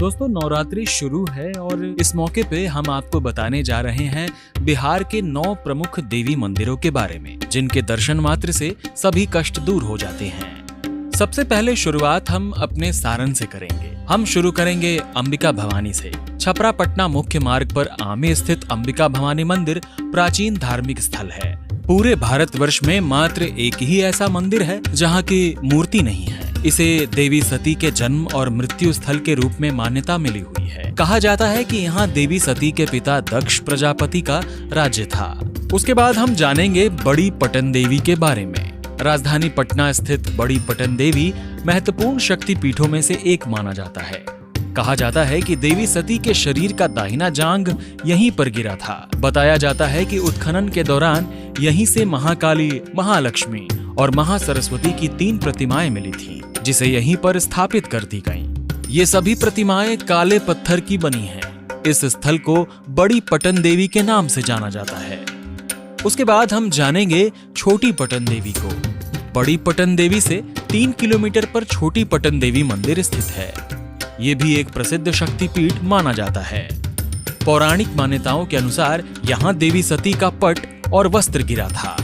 दोस्तों नवरात्रि शुरू है और इस मौके पे हम आपको बताने जा रहे हैं बिहार के 9 प्रमुख देवी मंदिरों के बारे में, जिनके दर्शन मात्र से सभी कष्ट दूर हो जाते हैं। सबसे पहले शुरुआत हम अपने सारण से करेंगे। हम शुरू करेंगे अंबिका भवानी से। छपरा पटना मुख्य मार्ग पर आमे स्थित अंबिका भवानी मंदिर प्राचीन धार्मिक स्थल है। पूरे भारतवर्ष में मात्र एक ही ऐसा मंदिर है जहाँ की मूर्ति नहीं है। इसे देवी सती के जन्म और मृत्यु स्थल के रूप में मान्यता मिली हुई है। कहा जाता है कि यहाँ देवी सती के पिता दक्ष प्रजापति का राज्य था। उसके बाद हम जानेंगे बड़ी पटन देवी के बारे में। राजधानी पटना स्थित बड़ी पटन देवी महत्वपूर्ण शक्ति पीठों में से एक माना जाता है। कहा जाता है कि देवी सती के शरीर का दाहिना जांघ यहीं पर गिरा था। बताया जाता है कि उत्खनन के दौरान यहीं से महाकाली, महालक्ष्मी और महासरस्वती की 3 प्रतिमाएं मिली थीं, जिसे यहीं पर स्थापित कर दी गईं। ये सभी प्रतिमाएं काले पत्थर की बनी हैं। इस स्थल को बड़ी पटन देवी के नाम से जाना जाता है। उसके बाद हम जानेंगे छोटी पटन देवी को। बड़ी पटन देवी से 3 किलोमीटर पर छोटी पटन देवी मंदिर स्थित है। ये भी एक प्रसिद्ध शक्तिपीठ माना जाता है। पौराणिक मान्यताओं के अनुसार यहाँ देवी सती का पट और वस्त्र गिरा था।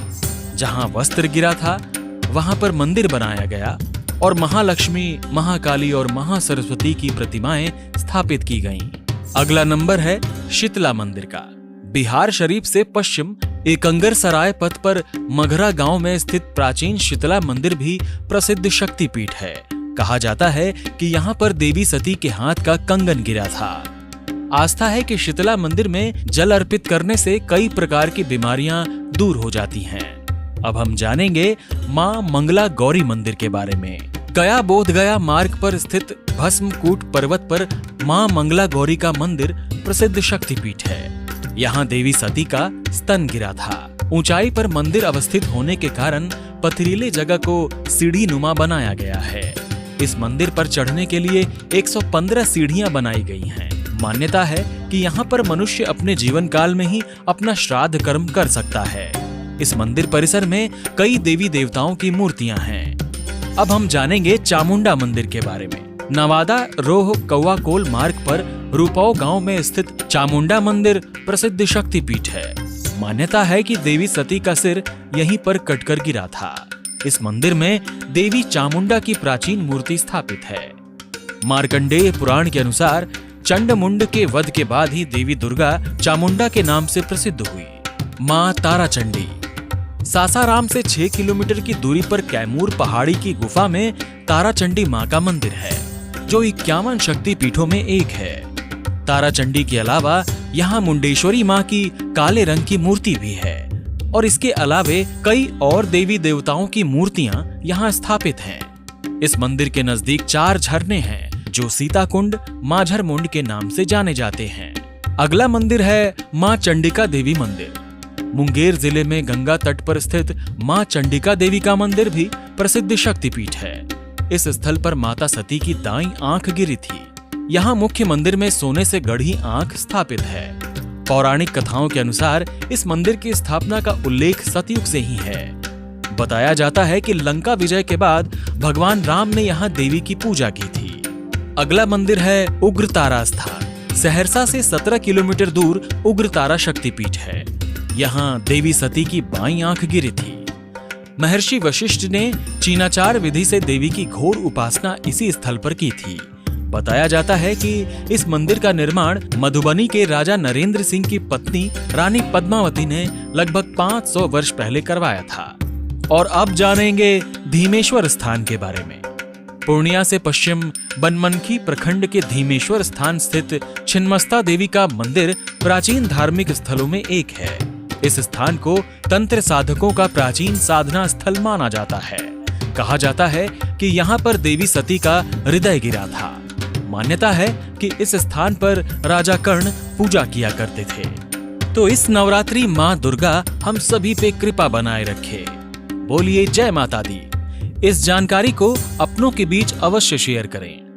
जहाँ वस्त्र गिरा था वहां पर मंदिर बनाया गया और महालक्ष्मी, महाकाली और महासरस्वती की प्रतिमाएं स्थापित की गईं। अगला नंबर है शीतला मंदिर का। बिहार शरीफ से पश्चिम एकंगर सराय पथ पर मघरा गांव में स्थित प्राचीन शीतला मंदिर भी प्रसिद्ध शक्तिपीठ है। कहा जाता है कि यहाँ पर देवी सती के हाथ का कंगन गिरा था। आस्था है कि शीतला मंदिर में जल अर्पित करने से कई प्रकार की बीमारियां दूर हो जाती हैं। अब हम जानेंगे मां मंगला गौरी मंदिर के बारे में। गया बोध गया मार्ग पर स्थित भस्मकूट पर्वत पर मां मंगला गौरी का मंदिर प्रसिद्ध शक्तिपीठ है। यहाँ देवी सती का स्तन गिरा था। ऊंचाई पर मंदिर अवस्थित होने के कारण पथरीले जगह को सीढ़ी नुमा बनाया गया है। इस मंदिर पर चढ़ने के लिए 115 सीढ़ियां बनाई गई हैं। मान्यता है कि यहाँ पर मनुष्य अपने जीवन काल में ही अपना श्राद्ध कर्म कर सकता है। इस मंदिर परिसर में कई देवी देवताओं की मूर्तियां हैं। अब हम जानेंगे चामुंडा मंदिर के बारे में। नवादा रोह कौवाकोल मार्ग पर रूपाओ गांव में स्थित चामुंडा मंदिर प्रसिद्ध शक्तिपीठ है। मान्यता है कि देवी सती का सिर यहीं पर कटकर गिरा था। इस मंदिर में देवी चामुंडा की प्राचीन मूर्ति स्थापित है। मार्कंडेय पुराण के अनुसार चंडमुंड के वध के बाद ही देवी दुर्गा चामुंडा के नाम से प्रसिद्ध हुई। मां ताराचंडी। सासाराम से 6 किलोमीटर की दूरी पर कैमूर पहाड़ी की गुफा में ताराचंडी मां का मंदिर है, जो 51 शक्ति पीठों में एक है। ताराचंडी के अलावा यहाँ मुंडेश्वरी मां की काले रंग की मूर्ति भी है और इसके अलावे कई और देवी देवताओं की मूर्तियां यहाँ स्थापित हैं। इस मंदिर के नजदीक 4 झरने हैं, जो सीता कुंड, माझर मुंड के नाम से जाने जाते हैं। अगला मंदिर है मां चंडिका देवी मंदिर। मुंगेर जिले में गंगा तट पर स्थित मां चंडिका देवी का मंदिर भी प्रसिद्ध शक्तिपीठ है। इस स्थल पर माता सती की दाईं आंख गिरी थी। यहाँ मुख्य मंदिर में सोने से गढ़ी आंख स्थापित है। पौराणिक कथाओं के अनुसार इस मंदिर की स्थापना का उल्लेख सतयुग से ही है। बताया जाता है कि लंका विजय के बाद भगवान राम ने यहाँ देवी की पूजा की थी। अगला मंदिर है उग्रतारा स्थान। सहरसा से 17 किलोमीटर दूर उग्रतारा शक्तिपीठ है। यहाँ देवी सती की बाईं आंख गिरी थी। महर्षि वशिष्ठ ने चीनाचार विधि से देवी की घोर उपासना इसी स्थल पर की थी। बताया जाता है कि इस मंदिर का निर्माण मधुबनी के राजा नरेंद्र सिंह की पत्नी रानी पद्मावती ने लगभग 500 वर्ष पहले करवाया था। और अब जानेंगे धीमेश्वर स्थान के बारे में। पूर्णिया से पश्चिम बनमनखी प्रखंड के धीमेश्वर स्थान स्थित छिन्नमस्ता देवी का मंदिर प्राचीन धार्मिक स्थलों में एक है। इस स्थान को तंत्र साधकों का प्राचीन साधना स्थल माना जाता है। कहा जाता है कि यहाँ पर देवी सती का हृदय गिरा था। मान्यता है कि इस स्थान पर राजा कर्ण पूजा किया करते थे। तो इस नवरात्रि माँ दुर्गा हम सभी पे कृपा बनाए रखे। बोलिए जय माता दी। इस जानकारी को अपनों के बीच अवश्य शेयर करें।